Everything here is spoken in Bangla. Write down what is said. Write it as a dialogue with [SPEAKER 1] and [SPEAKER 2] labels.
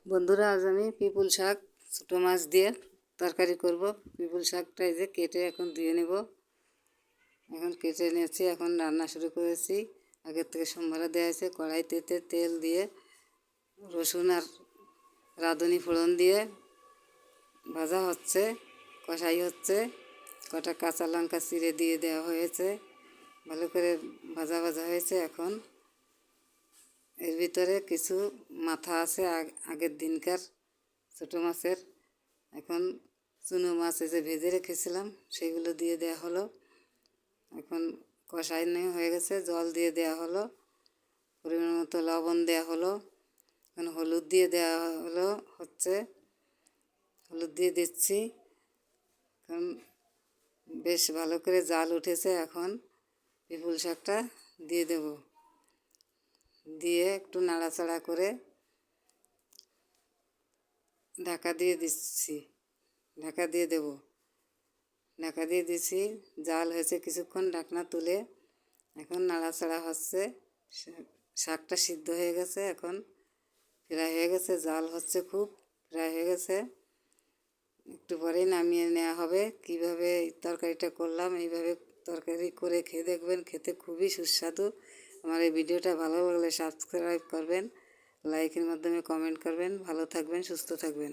[SPEAKER 1] বন্ধুরা, আজ আমি পিপুল শাক ছোটো মাছ দিয়ে তরকারি করব। পিপুল শাকটা এই যে কেটে এখন ধুয়ে নেব। এখন কেটে নিয়েছি, এখন রান্না শুরু করেছি। আগের থেকে সম্বারা দেওয়া হয়েছে। কড়াইতে তেল দিয়ে রসুন আর রাঁধুনি ফোড়ন দিয়ে ভাজা হচ্ছে, কষাই হচ্ছে। কটা কাঁচা লঙ্কা চিড়ে দিয়ে দেওয়া হয়েছে, ভালো করে ভাজা হয়েছে। এখন এর ভিতরে কিছু মাথা আছে আগের দিনকার ছোটো মাছের। এখন চুনো মাছ যে ভেজে রেখেছিলাম সেগুলো দিয়ে দেওয়া হলো। এখন কষানো হয়ে গেছে, জল দিয়ে দেওয়া হলো, পরিমাণ মতো লবণ দেওয়া হলো। এখন হলুদ দিয়ে দেওয়া হচ্ছে, হলুদ দিয়ে দিচ্ছি। এখন বেশ ভালো করে জাল উঠেছে। এখন পিপুল শাকটা দিয়ে দেব, দিয়ে একটু নাড়াচাড়া করে ঢাকা দিয়ে দিচ্ছি, ঢাকা দিয়ে দেব। ঢাকা দিয়ে দিচ্ছি, জাল হয়েছে কিছুক্ষণ, ঢাকনা তুলে এখন নাড়াচাড়া হচ্ছে। শাকটা সিদ্ধ হয়ে গেছে, এখন প্রায় হয়ে গেছে, জাল হচ্ছে খুব, প্রায় হয়ে গেছে। একটু পরেই নামিয়ে নেওয়া হবে। কিভাবে তরকারিটা করলাম এইভাবে তরকারি করে খেয়ে দেখবেন, খেতে খুবই সুস্বাদু। আমার এই ভিডিওটা ভালো লাগলে সাবস্ক্রাইব করবেন, লাইকের মাধ্যমে কমেন্ট করবেন। ভালো থাকবেন, সুস্থ থাকবেন।